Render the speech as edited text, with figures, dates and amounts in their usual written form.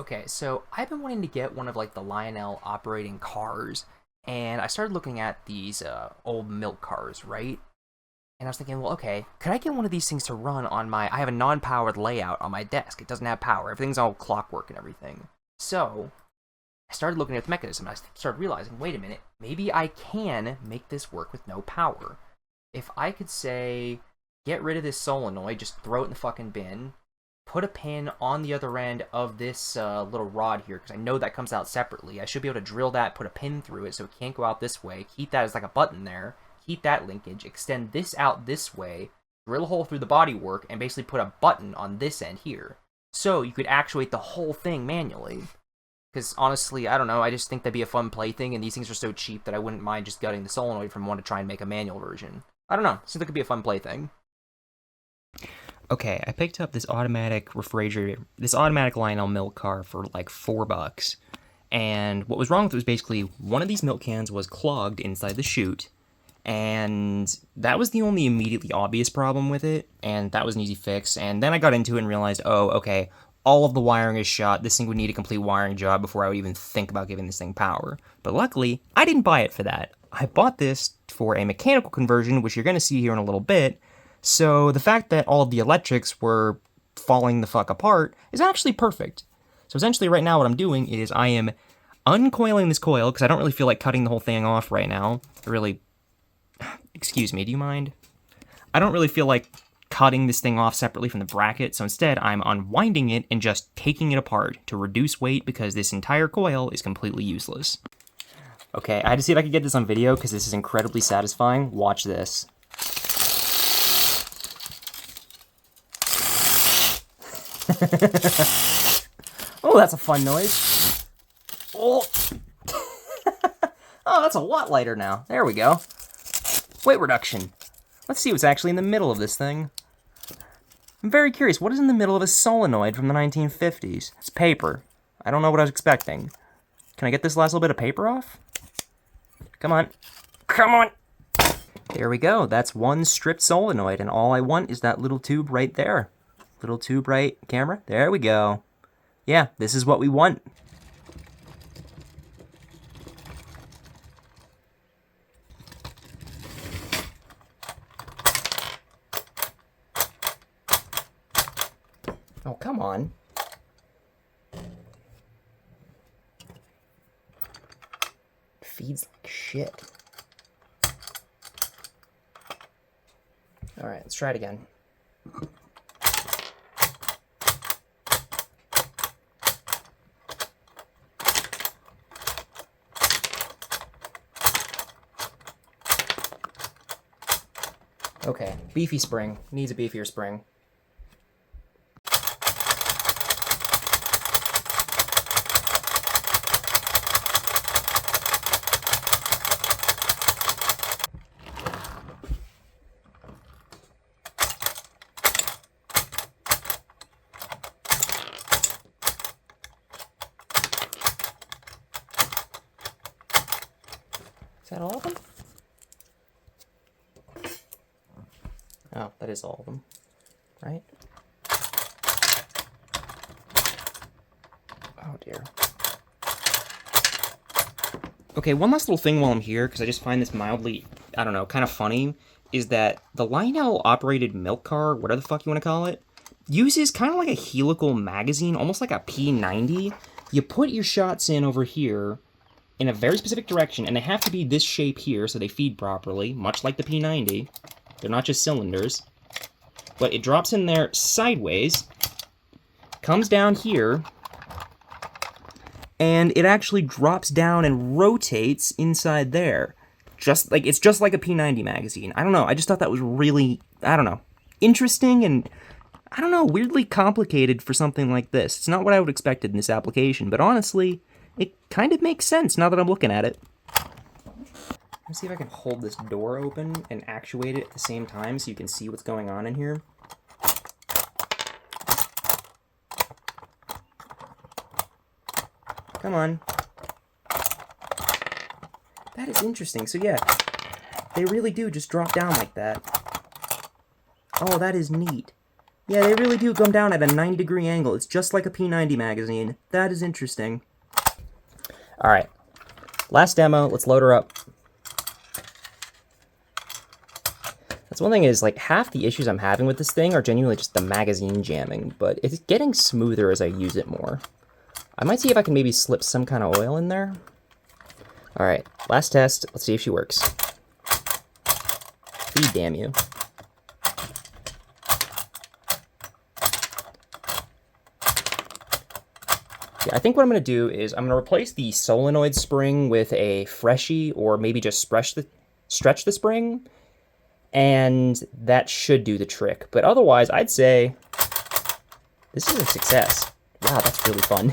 Okay, so I've been wanting to get one of like the Lionel operating cars, and I started looking at these old milk cars, right? And I was thinking, well, okay, could I get one of these things to run on my? I have a non-powered layout on my desk. It doesn't have power. Everything's all clockwork and everything. So I started looking at the mechanism. And I started realizing, wait a minute, maybe I can make this work with no power. If I could say, get rid of this solenoid, just throw it in the fucking bin, put a pin on the other end of this little rod here, because I know that comes out separately. I should be able to drill that, put a pin through it so it can't go out this way, keep that as like a button there, keep that linkage, extend this out this way, drill a hole through the bodywork, and basically put a button on this end here. So you could actuate the whole thing manually. Because honestly, I don't know, I just think that'd be a fun plaything, and these things are so cheap that I wouldn't mind just gutting the solenoid from one to try and make a manual version. I don't know, seems like it could be a fun plaything. Okay, I picked up this automatic refrigerator, this automatic Lionel milk car for like $4. And what was wrong with it was basically one of these milk cans was clogged inside the chute. And that was the only immediately obvious problem with it. And that was an easy fix. And then I got into it and realized, oh, okay, all of the wiring is shot. This thing would need a complete wiring job before I would even think about giving this thing power. But luckily, I didn't buy it for that. I bought this for a mechanical conversion, which you're going to see here in a little bit. So the fact that all of the electrics were falling the fuck apart is actually perfect. So essentially right now what I'm doing is I am uncoiling this coil, because I don't really feel like cutting the whole thing off right now. Excuse me, do you mind? I don't really feel like cutting this thing off separately from the bracket, so instead I'm unwinding it and just taking it apart to reduce weight because this entire coil is completely useless. Okay, I had to see if I could get this on video because this is incredibly satisfying. Watch this. Oh, that's a fun noise. Oh. Oh, that's a lot lighter now. There we go. Weight reduction. Let's see what's actually in the middle of this thing. I'm very curious. What is in the middle of a solenoid from the 1950s? It's paper. I don't know what I was expecting. Can I get this last little bit of paper off? Come on. Come on. There we go. That's one stripped solenoid, and all I want is that little tube right there. Little tube right, camera. There we go. Yeah, this is what we want. Oh, come on. Feeds like shit. Alright, let's try it again. Okay, beefy spring. Needs a beefier spring. Is that all of them? Oh, that is all of them, right? Oh dear. Okay, one last little thing while I'm here, because I just find this mildly, I don't know, kind of funny, is that the Lionel operated milk car, whatever the fuck you want to call it, uses kind of like a helical magazine, almost like a P90. You put your shots in over here in a very specific direction, and they have to be this shape here so they feed properly, much like the P90. They're not just cylinders. But it drops in there sideways, comes down here, and it actually drops down and rotates inside there. It's just like a P90 magazine. I don't know, I just thought that was really, I don't know, interesting and, I don't know, weirdly complicated for something like this. It's not what I would expect in this application, but honestly, it kind of makes sense now that I'm looking at it. Let me see if I can hold this door open and actuate it at the same time so you can see what's going on in here. Come on. That is interesting. So yeah, they really do just drop down like that. Oh, that is neat. Yeah, they really do come down at a 90-degree angle. It's just like a P90 magazine. That is interesting. Alright, last demo. Let's load her up. That's one thing is, like, half the issues I'm having with this thing are genuinely just the magazine jamming, but it's getting smoother as I use it more. I might see if I can maybe slip some kind of oil in there. Alright, last test. Let's see if she works. Damn you. Yeah, I think what I'm going to do is I'm going to replace the solenoid spring with a freshie, or maybe just stretch the spring, and that should do the trick. But otherwise, I'd say this is a success. Wow, that's really fun.